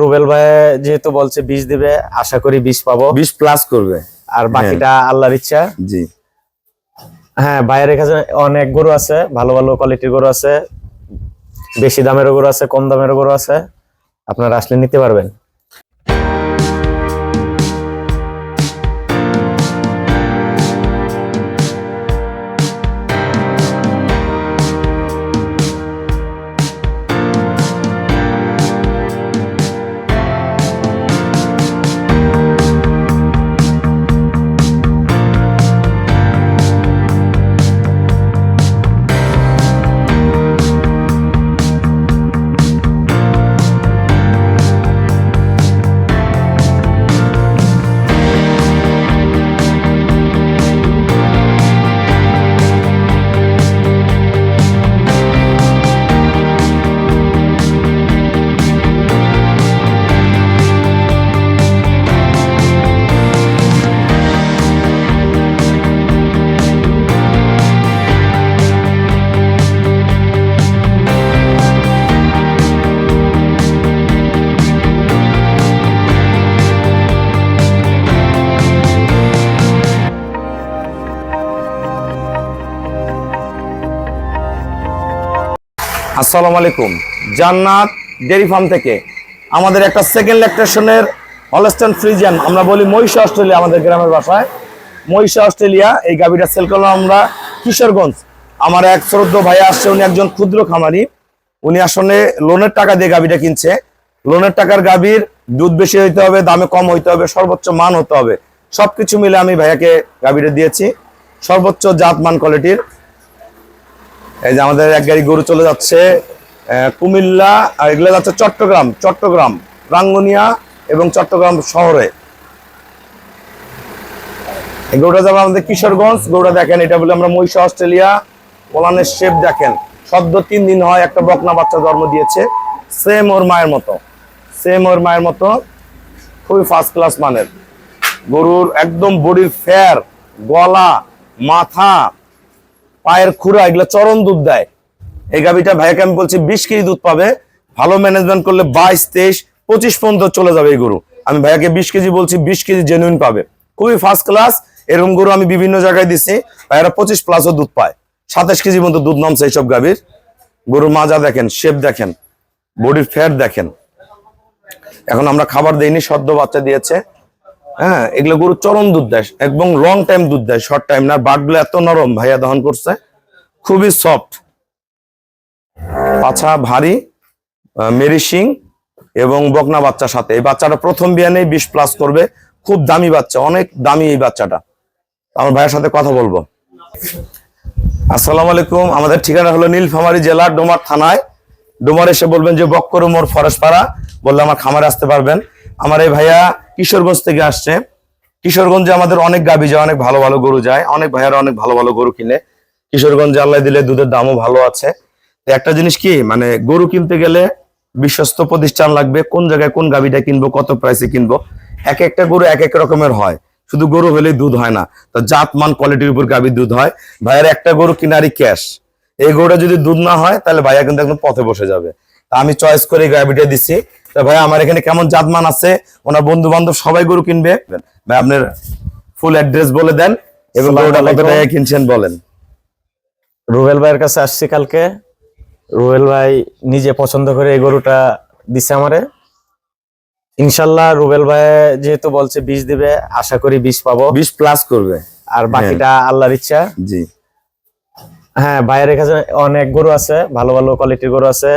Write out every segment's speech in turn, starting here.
রুবেল ভাই যেহেতু বলছে 20 দিবে, আশা করি 20 পাবো, 20 প্লাস করবে। আর বাকিটা আল্লাহর ইচ্ছা। জি হ্যাঁ, ভাইয়ের কাছে অনেক গরু আছে, ভালো ভালো কোয়ালিটির গরু আছে, বেশি দামেরও গরু আছে, কম দামেরও গরু আছে, আপনারা আসলে নিতে পারবেন। আসসালামু আলাইকুম। জান্নাত ডেয়ারি ফার্ম থেকে আমাদের একটা সেকেন্ড ল্যাকটেশনের হলস্টাইন ফ্রিজিয়ান, আমরা বলি মহিষা অস্ট্রেলিয়া, আমাদের গ্রামের ভাষায় মহিষা অস্ট্রেলিয়া, এই গাভীটা সেল করলাম আমরা কিশোরগঞ্জ। আমার এক শ্রদ্ধ ভাই আসছে, উনি একজন ক্ষুদ্র খামারি, উনি আসলে লোনের টাকা দিয়ে গাভীটা কিনছে। লোনের টাকার গাভীর দুধ বেশি হইতে হবে, দামে কম হইতে হবে, সর্বোচ্চ মান হতে হবে, সবকিছু মিলে আমি ভাইয়াকে গাভীটা দিয়েছি সর্বোচ্চ জাত মান কোয়ালিটির। এই যে আমাদের এক গাড়ি গরু চলে যাচ্ছে কুমিল্লা, আর এগুলো যাচ্ছে চট্টগ্রাম রাঙ্গুনিয়া এবং চট্টগ্রাম শহরে। এই গরুটা যাবে আমাদের কিশোরগঞ্জ। গরুটা দেখেন, এটা বলে আমরা মহিষা অস্ট্রেলিয়া, ওলানের শেপ দেখেন, সদ্য 3 দিন হয় একটা বকনা বাচ্চা জন্ম দিয়েছে, সেম ওর মায়ের মতো, খুবই ফার্স্ট ক্লাস মানের। গরুর একদম বডির ফেয়ার, গলা, মাথা, পায়ের খুরা, এগুলো চরম দুধ দেয়। এই গাভীটা ভাইয়াকে আমি বলছি 20 কেজি দুধ পাবে, ভালো ম্যানেজমেন্ট করলে 22, 23, 25 পর্যন্ত চলে যাবে এই গরু। আমি ভাইয়াকে 20 কেজি বলছি, 20 কেজি জেনুইন পাবে, খুবই ফার্স্ট ক্লাস। এরকম গরু আমি বিভিন্ন জায়গায় দিচ্ছি, ভাইয়ারা 25 প্লাসও দুধ পায়, 27 কেজি মতো দুধ নামছে এইসব গাভীর। গরুর মাজা দেখেন, শেপ দেখেন, বডির ফ্যাট দেখেন। এখন আমরা খাবার দেইনি, সদ্য বাচ্চা দিয়েছে। হ্যাঁ, এগুলো গরু চরম দুধ দেয় এবং লং টাইম দুধ দেয়, শর্ট টাইম না। বাটগুলো এত নরম, ভাইয়া দহন করছে, খুবই সফট, পাছা ভারী, মেরিশিং এবং বকনা বাচ্চার সাথে। এই বাচ্চাটা প্রথম বিয়ানেই 20 প্লাস করবে, খুব দামি বাচ্চা, অনেক দামি এই বাচ্চাটা। আমার ভাইয়ের সাথে কথা বলবো। আসসালামু আলাইকুম। আমাদের ঠিকানা হলো নীলফামারী জেলা ডোমার থানায়। ডোমার এসে বলবেন যে বক্কর মোড় ফরেস্ট পাড়া, বললে আমার খামারে আসতে পারবেন। আমার এই ভাইয়া কিশোরগঞ্জ থেকে আসছে। কিশোরগঞ্জে আমাদের অনেক গাভী যায়, অনেক ভালো ভালো গরু যায়, অনেক ভাইয়ারা অনেক ভালো ভালো গরু কিনে। কিশোরগঞ্জে আল্লাহ দিলে দুধের দামও ভালো আছে। একটা জিনিস কি, মানে গরু কিনতে গেলে বিশ্বস্ত প্রতিষ্ঠান লাগবে, কোন জায়গায় কোন গাভীটা কিনবো, কত প্রাইসে কিনবো। এক একটা গরু এক এক রকমের হয়, শুধু গরু হলেই দুধ হয় না, তো জাত মান কোয়ালিটির উপর গাভীর দুধ হয়। ভাইয়ার একটা গরু কিনারই ক্যাশ, এই গরুটা যদি দুধ না হয় তাহলে ভাইয়া কিন্তু একদম পথে বসে যাবে। তা আমি চয়েস করে গাভীটা দিচ্ছি। তো ভাইয়া আমার এখানে কেমন জাত মান আছে, ওনার বন্ধু বান্ধব সবাই গরু কিনবে। ভাই আপনার ফুল অ্যাড্রেস বলে দেন এবং গরুটা কত টাকায় কিনছেন বলেন। রুবেল ভাইয়ের কাছে আসছি কালকে, রুবেল ভাই নিজে পছন্দ করে এই গরুটা দিছে আমারে। ইনশাল্লাহ রুবেল ভাই যেহেতু বলছে 20 দিবে, আশা করি 20 পাবো, 20 প্লাস করবে, আর বাকিটা আল্লাহর ইচ্ছা। জি হ্যাঁ, ভাইয়ের কাছে অনেক গরু আছে, ভালো ভালো কোয়ালিটির গরু আছে,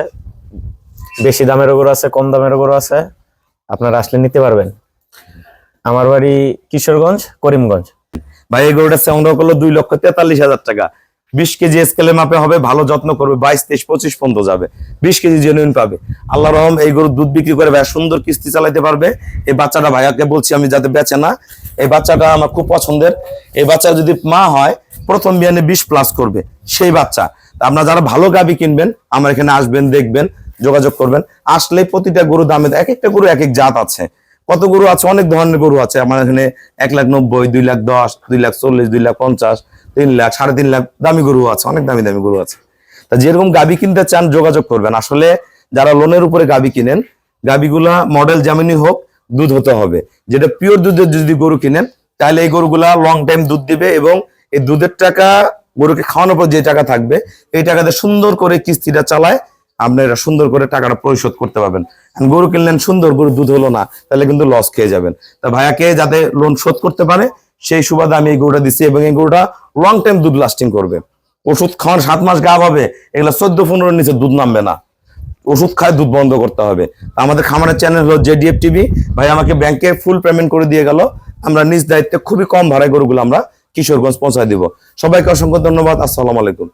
বেশি দামেরও গরু আছে, কম দামেরও গরু আছে, আপনারা আসলে নিতে পারবেন। আমার বাড়ি কিশোরগঞ্জ, করিমগঞ্জ। ভাই এই গরুটা সংগ্রহ করলো 2,43,000 টাকা। 20 কেজি স্কেলে মাপে হবে, ভালো যত্ন করবে, 22, 23, 25 পর্যন্ত যাবে, 20 কেজি জেনুইন পাবে। আল্লাহ রহম এই গরুর দুধ বিক্রি করে ভাইয়া সুন্দর কিস্তি চালাইতে পারবে। এই বাচ্চাটা ভাইয়াকে বলছি আমি, যাতে বেচে না। এই বাচ্চাটা আমার খুব পছন্দের। এই বাচ্চা যদি মা হয় প্রথম বিয়ানে 20 প্লাস করবে সেই বাচ্চা। আপনারা যারা ভালো গাভী কিনবেন আমার এখানে আসবেন, দেখবেন, যোগাযোগ করবেন। আসলে প্রতিটা গরু দামে, এক একটা গরু এক এক জাত আছে, কত গরু আছে, অনেক ধরনের গরু আছে আমার এখানে। 1,90,000, 2,10,000, 2,40,000, 2,50,000, 3,00,000, 3.5 লাখ দামি গরু আছে, অনেক দামি দামি গরু আছে। তা যেরকম গাভী কিনতে চান যোগাযোগ করবেন। আসলে যারা লোনের উপরে গাভী কিনেন গাবিগুলা মডেল যেমনই হোক দুধ হতে হবে। যেটা পিওর দুধের যদি গরু কিনেন তাহলে এই গরুগুলা লং টাইম দুধ দিবে, এবং এই দুধের টাকা গরুকে খাওয়ানোর পর যে টাকা থাকবে এই টাকাতে সুন্দর করে কিস্তিটা চালায় আপনারা সুন্দর করে টাকাটা পরিশোধ করতে পারবেন। আর গরু কিনলেন সুন্দর, গরু দুধ হলো না, তাহলে কিন্তু লস খেয়ে যাবেন। তা ভাইয়াকে যাতে লোন শোধ করতে পারে সেই সুবাদে আমি এই গরুটা দিচ্ছি, এবং এই গরুটা লং টাইম দুধ লাস্টিং করবে। ওষুধ খাওয়ার 7 মাস গা পাবে, এগুলা 14-15 নিচে দুধ নামবে না। ওষুধ খায় দুধ বন্ধ করতে হবে। আমাদের খামারের চ্যানেল হলো JDF টিভি। ভাই আমাকে ব্যাংকে ফুল পেমেন্ট করে দিয়ে গেল, আমরা নিজ দায়িত্বে খুবই কম ভাড়ায় গরুগুলো আমরা কিশোরগঞ্জ পৌঁছায় দিব। সবাইকে অসংখ্য ধন্যবাদ। আসসালামু আলাইকুম।